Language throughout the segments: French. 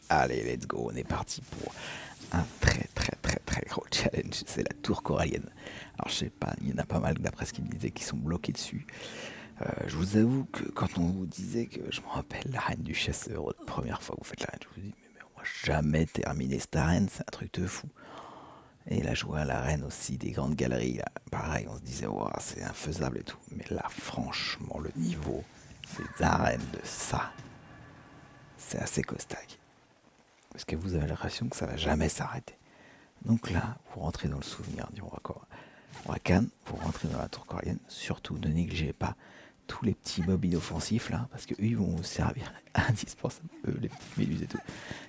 Allez, let's go, on est parti pour un très gros challenge. C'est la tour corallienne. Alors je sais pas, il y en a pas mal d'après ce qu'ils me disaient qui sont bloqués dessus. Je vous avoue que quand on vous disait que je me rappelle la reine du chasseur, la première fois que vous faites la reine, je vous dis mais on va jamais terminer cette arène, c'est un truc de fou. Et là, jouer à l'arène aussi des grandes galeries, là, pareil, on se disait, wow, c'est infaisable et tout. Mais là, franchement, le niveau des arènes de ça, c'est assez costaque. Parce que vous avez l'impression que ça va jamais s'arrêter. Donc là, vous rentrez dans le souvenir du roi Khan, vous rentrez dans la tour coréenne. Surtout, ne négligez pas tous les petits mobs inoffensifs là, parce que eux, ils vont vous servir indispensable, les petites méduses et tout.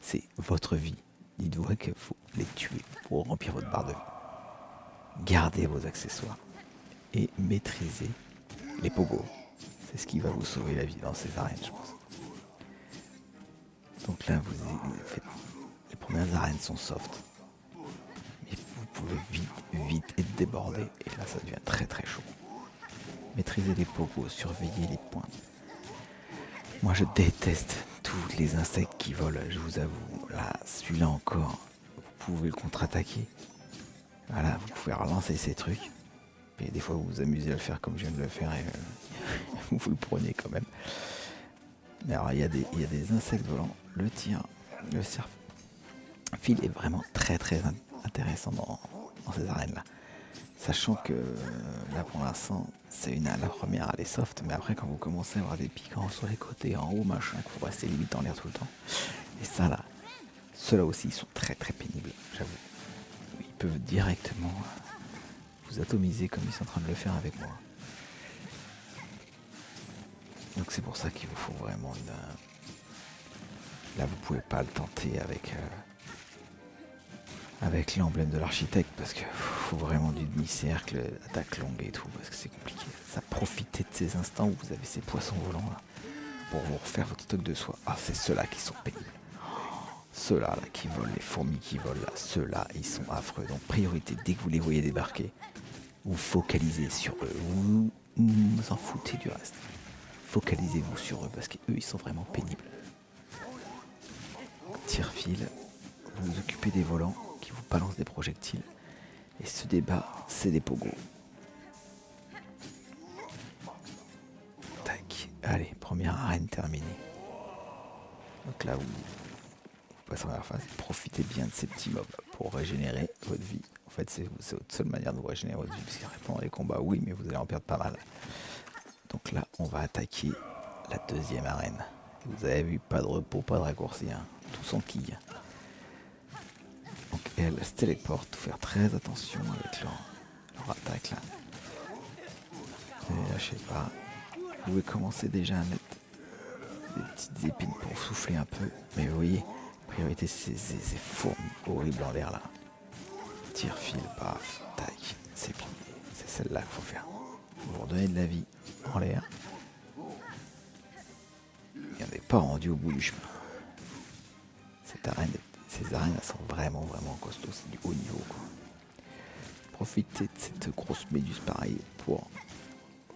C'est votre vie. Dites-vous qu'il faut les tuer pour remplir votre barre de vie. Gardez vos accessoires et maîtrisez les pogos. C'est ce qui va vous sauver la vie dans ces arènes, je pense. Donc là, vous faites... les premières arènes sont soft. Mais vous pouvez vite être débordé. Et là, ça devient très chaud. Maîtrisez les pogos, surveillez les points. Moi, je déteste tous les insectes qui volent, je vous avoue. Là, celui-là encore, vous pouvez le contre-attaquer. Voilà, vous pouvez relancer ces trucs. Et des fois, vous vous amusez à le faire comme je viens de le faire et vous le prenez quand même. Mais alors, il y a des insectes volants. Le tir, le surf fil est vraiment très intéressant dans ces arènes-là. Sachant que là, pour l'instant, la première, elle est soft. Mais après, quand vous commencez à avoir des piquants sur les côtés, en haut, machin, que vous restez limite en l'air tout le temps. Et ça, là, ceux-là aussi, ils sont très pénibles, j'avoue. Ils peuvent directement vous atomiser comme ils sont en train de le faire avec moi. Donc c'est pour ça qu'il vous faut vraiment une... Là vous pouvez pas le tenter avec l'emblème de l'architecte parce qu'il faut vraiment du demi-cercle, attaque longue et tout parce que c'est compliqué. Ça profitez de ces instants où vous avez ces poissons volants là pour vous refaire votre stock de soie. Ah c'est ceux-là qui sont pénibles. Ceux-là là, qui volent, les fourmis qui volent là, ceux-là ils sont affreux. Donc priorité dès que vous les voyez débarquer, vous focalisez sur eux. Vous en foutez du reste. Focalisez-vous sur eux parce qu'eux ils sont vraiment pénibles. Tire-fil, vous vous occupez des volants qui vous balancent des projectiles. Et ce débat, c'est des pogos. Tac, allez, première arène terminée. Donc là, vous passez en première phase, profitez bien de ces petits mobs pour régénérer votre vie. En fait, c'est votre seule manière de vous régénérer votre vie, parce qu'après pendant les combats, oui, mais vous allez en perdre pas mal. Donc là, on va attaquer la deuxième arène. Vous avez vu, pas de repos, pas de raccourci, hein. Tous en quille. Donc elles se téléportent, faut faire très attention avec leur attaque là. Ne lâchez pas. Vous pouvez commencer déjà à mettre des petites épines pour souffler un peu. Mais vous voyez, priorité c'est ces fourmis horribles en l'air là. Tire, fil, paf, tac, c'est plié. C'est celle-là qu'il faut faire. Vous redonnez de la vie en l'air. Et on n'est pas rendu au bout du chemin. Ces arènes elles sont vraiment costauds, c'est du haut niveau quoi. Profitez de cette grosse méduse pareille pour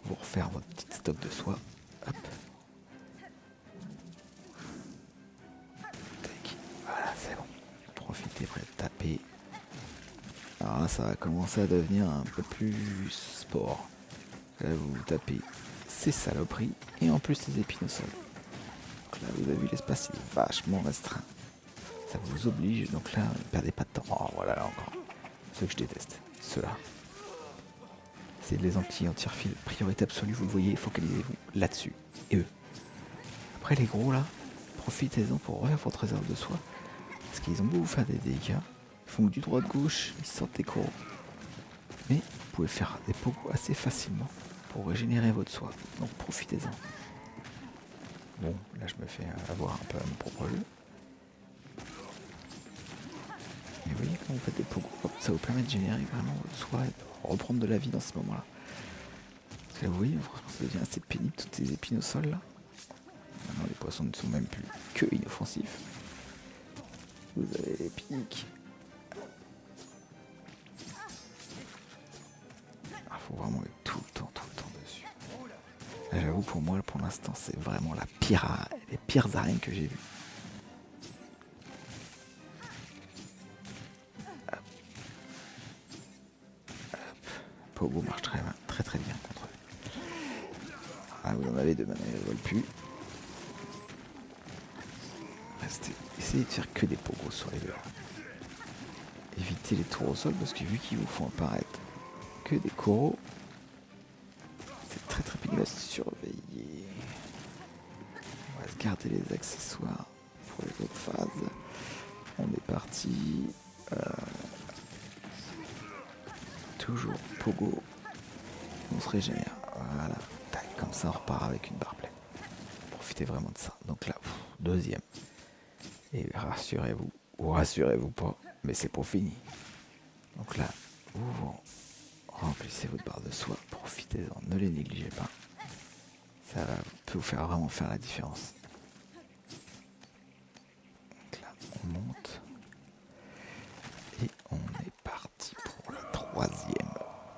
vous refaire votre petite stock de soie. Hop. Tac. Voilà, c'est bon. Profitez près de taper. Alors là, ça va commencer à devenir un peu plus sport. Là, vous tapez ces saloperies et en plus les épines au sol. Donc là, vous avez vu, l'espace est vachement restreint. Ça vous oblige, donc là, ne perdez pas de temps. Oh, voilà, là encore. Ceux que je déteste. Ceux-là. C'est les anti-fil. Priorité absolue, vous le voyez, focalisez-vous là-dessus. Et eux. Après, les gros, là, profitez-en pour refaire votre réserve de soie. Parce qu'ils ont beau vous faire des dégâts. Ils font du droit-gauche, ils sortent des gros. Mais vous pouvez faire des pogos assez facilement pour régénérer votre soie. Donc profitez-en. Bon, là, je me fais avoir un peu à mon propre jeu. Mais vous voyez, quand vous faites des pogos, ça vous permet de générer vraiment votre soie et de reprendre de la vie dans ce moment-là. Parce que là, vous voyez, ça devient assez pénible, toutes ces épines au sol là. Maintenant, les poissons ne sont même plus que inoffensifs. Vous avez les piques. Il faut vraiment être tout le temps dessus. Là, j'avoue, pour moi, pour l'instant, c'est vraiment les pires arènes que j'ai vues. Pogo marche très très bien contre eux. Ah, vous en avez deux maintenant, ils ne volent plus. Essayez de faire que des Pogos sur les deux. Évitez les tours au sol parce que vu qu'ils vous font apparaître que des coraux, c'est très très pénible à surveiller. On va se garder les accessoires pour les autres phases. On est parti. Toujours Pogo. On se régénère. Voilà. Tac, comme ça on repart avec une barre pleine. Profitez vraiment de ça. Donc là, deuxième. Et rassurez-vous, ou rassurez-vous pas, mais c'est pas fini. Donc là, vous remplissez votre barre de soie, profitez-en, ne les négligez pas. Ça peut vous faire vraiment faire la différence. Donc là, on monte. Et on est parti pour la troisième.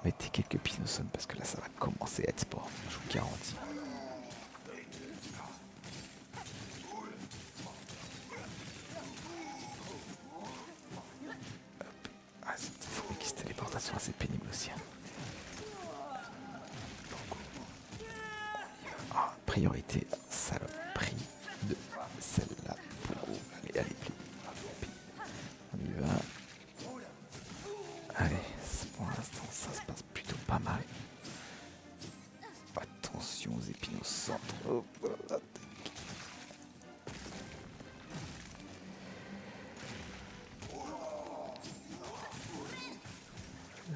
Mettez quelques pins au sol parce que là, ça va commencer à être sport, je vous garantis. Ah, cette forêt qui se téléportation assez pénible aussi. Ah, priorité, saloperie de celle-là. Allez, on y va. Allez, pour l'instant, ça se passe plutôt pas mal. Attention aux épines au centre. Hop, voilà.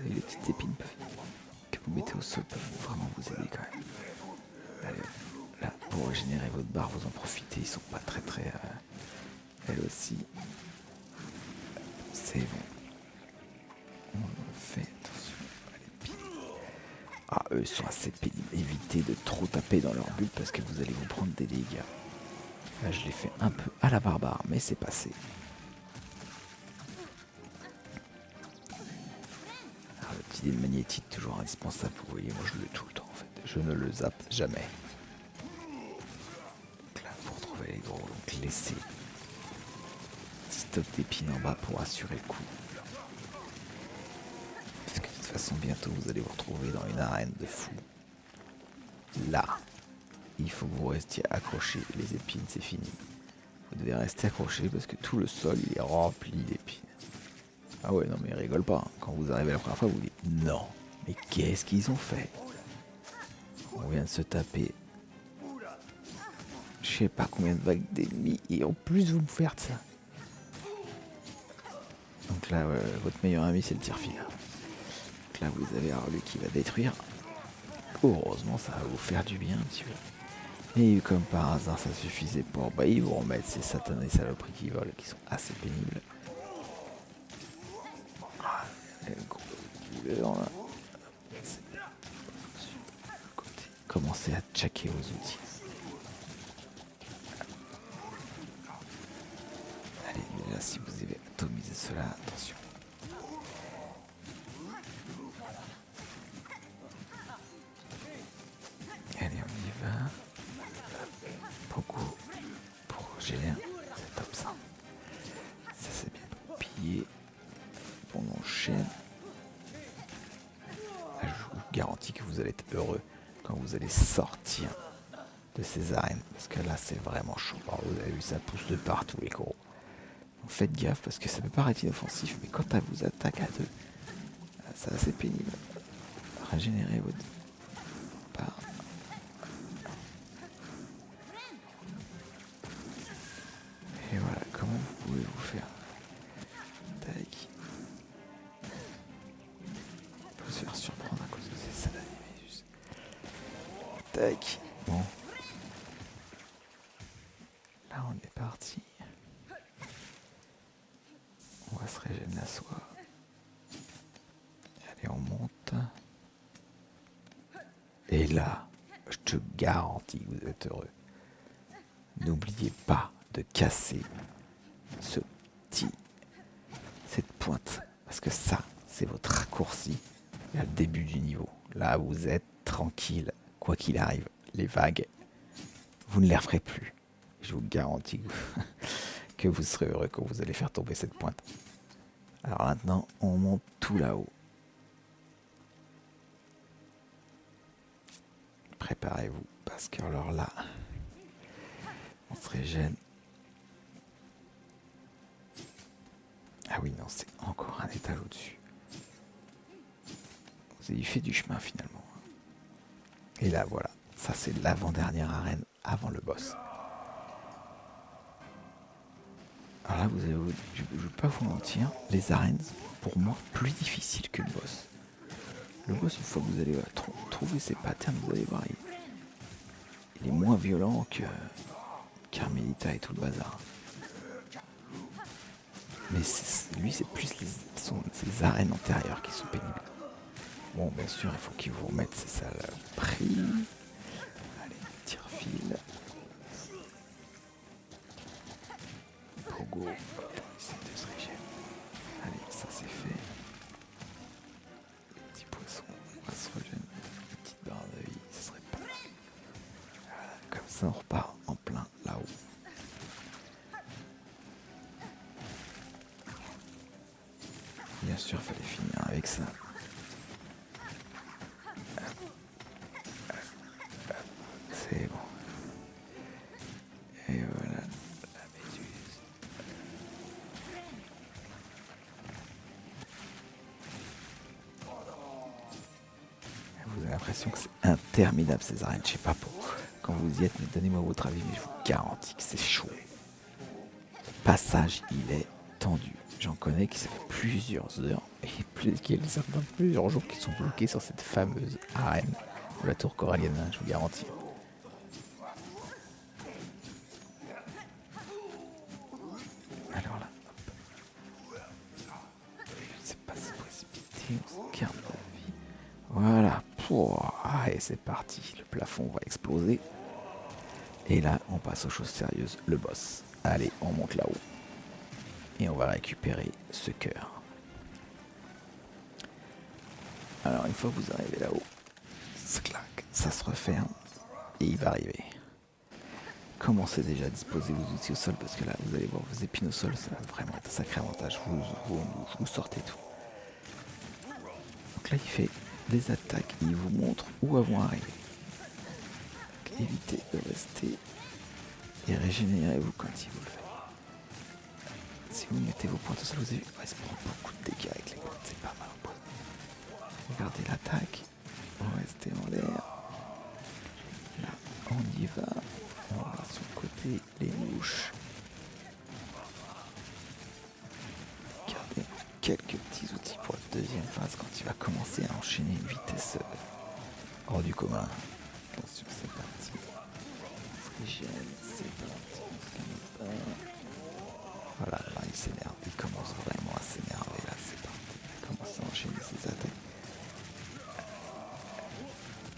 Et les petites épines que vous mettez au sol peuvent vraiment vous aider quand même. Allez, là, pour régénérer votre barre, vous en profitez. Ils sont pas très. Elle aussi. C'est bon. On fait attention à l'épine. Ah, eux sont assez pénibles. Évitez de trop taper dans leur bulle parce que vous allez vous prendre des dégâts. Là, je l'ai fait un peu à la barbare, mais c'est passé. Alors, le petit dé de magnétique, toujours indispensable. Vous voyez, moi je le tout le temps en fait. Je ne le zappe jamais. Donc là, pour trouver les gros, donc laissez petit stock d'épines en bas pour assurer le coup. Parce que de toute façon, bientôt vous allez vous retrouver dans une arène de fous. Là, il faut que vous restiez accrochés. Les épines, c'est fini. Vous devez rester accroché parce que tout le sol il est rempli d'épines. Ah ouais, non mais rigole pas. Quand vous arrivez la première fois, vous dites non. Mais qu'est-ce qu'ils ont fait? On vient de se taper je sais pas combien de vagues d'ennemis et en plus vous me faites ça. Donc là, votre meilleur ami c'est le tire-fil. Donc là vous avez Arlu qui va détruire. Heureusement ça va vous faire du bien un petit peu. Et comme par hasard ça suffisait pas, bah ils vont remettre ces satanés saloperies qui volent, qui sont assez pénibles. Ah, le gros killer là. Commencez à checker vos outils. Allez, déjà si vous avez atomisé cela, attention. Allez, on y va. Beaucoup pour gérer, c'est top ça. Ça c'est bien pillé. On enchaîne. Je vous garantis que vous allez être heureux quand vous allez sortir de ces arènes. Parce que là c'est vraiment chaud. Alors, vous avez vu ça pousse de partout les gros. Donc faites gaffe parce que ça peut paraître inoffensif, mais quand elle vous attaque à deux, c'est assez pénible. Régénérez votre part. Et voilà, comment vous pouvez vous faire. Tac. On peut se faire surprendre à cause de ces salades de méduses. Tac. Bon. Là on est parti. On va se régénérer la soie. Allez, on monte. Et là, je te garantis que vous êtes heureux. N'oubliez pas de casser cette pointe. Parce que ça, c'est votre raccourci à le début du niveau. Là, vous êtes tranquille. Quoi qu'il arrive, les vagues, vous ne les referez plus. Je vous garantis que vous serez heureux quand vous allez faire tomber cette pointe. Alors maintenant, on monte tout là-haut. préparez-vous, parce que alors là, on se régène. Ah oui, non, c'est encore un étage au-dessus. Vous avez fait du chemin finalement. Et là, voilà, ça c'est l'avant-dernière arène avant le boss. Alors là, je ne vais pas vous mentir, les arènes, pour moi, plus difficiles que le boss. Le boss, une fois que vous allez trouver ses patterns, vous allez voir, il est moins violent qu'Armelita et tout le bazar. Mais lui, c'est plus ses arènes antérieures qui sont pénibles. Bon, bien sûr, il faut qu'il vous remette ses sales prix. Allez, tire-fil. Pogo. C'était ce régime. Allez, ça c'est fait. Les petits poissons, on va se régénérer. Une petite barre de vie, ce serait pas mal. Voilà, comme ça, on repart en plein là-haut. Bien sûr, il fallait finir avec ça. C'est bon. Et voilà, la méduse. Vous avez l'impression que c'est interminable ces arènes, je sais pas pourquoi. Quand vous y êtes, mais donnez-moi votre avis, mais je vous garantis que c'est chaud. Le passage, il est tendu. J'en connais qui ça fait plusieurs heures et certains plusieurs jours qui sont bloqués sur cette fameuse arène de la tour corallienne, je vous garantis. Alors là, hop. Je sais pas se précipiter, on se garde la vie. Voilà. Et c'est parti. Le plafond va exploser. Et là, on passe aux choses sérieuses. Le boss. Allez, on monte là-haut. Et on va récupérer ce cœur. Alors, une fois que vous arrivez là-haut, ça se referme. Et il va arriver. Commencez déjà à disposer vos outils au sol, parce que là, vous allez voir vos épines au sol, ça va vraiment être un sacré avantage. Vous sortez tout. Donc là, il fait des attaques et il vous montre où elles vont arriver. Donc, évitez de rester et régénérez-vous quand il vous le fait. Si vous mettez vos pointes au sol, vous avez vu, il se prend beaucoup de dégâts avec les pointes, c'est pas mal en pose. Regardez l'attaque, vous restez en l'air. Là, on y va. On va sur le côté les mouches. Regardez, quelques petits outils pour la deuxième phase quand il va commencer à enchaîner une vitesse hors du commun. Attention, c'est parti. C'est parti. Voilà, là il s'énerve. Il commence vraiment à s'énerver. Là, c'est parti. Il commence à enchaîner ses attaques.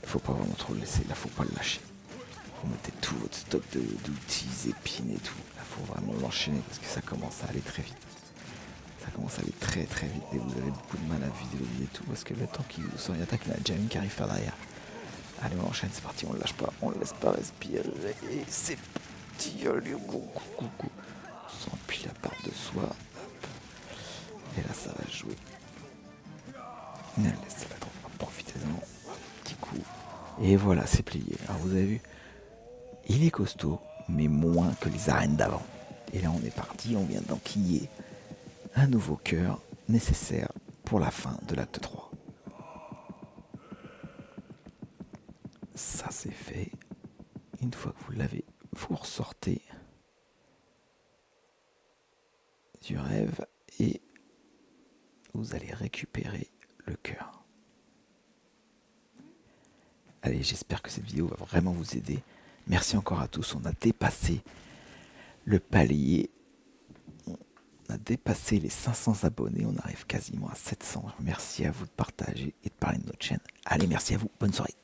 Il faut pas vraiment trop le laisser. Là, faut pas le lâcher. Vous mettez tout votre stock d'outils, épines et tout. Là, faut vraiment l'enchaîner parce que ça commence à aller très vite. Ça commence à aller très très vite et vous avez beaucoup de mal à vider et tout parce que le temps qu'il vous sort une attaque, il y en a déjà une qui arrive par derrière. Allez, on enchaîne, c'est parti, on le lâche pas, on le laisse pas respirer et c'est parti. Allez, coucou. On s'empile la barre de soie. Hop. Et là, ça va jouer. Laissez-la trop, profitez-en. Petit coup. Et voilà, c'est plié. Alors vous avez vu, il est costaud, mais moins que les arènes d'avant. Et là, on est parti, on vient d'enquiller un nouveau cœur nécessaire pour la fin de l'acte 3. Ça, c'est fait. Une fois que vous l'avez, vous ressortez du rêve et vous allez récupérer le cœur. Allez, j'espère que cette vidéo va vraiment vous aider. Merci encore à tous. On a dépassé le palier. On a dépassé les 500 abonnés. On arrive quasiment à 700. Merci à vous de partager et de parler de notre chaîne. Allez, merci à vous. Bonne soirée.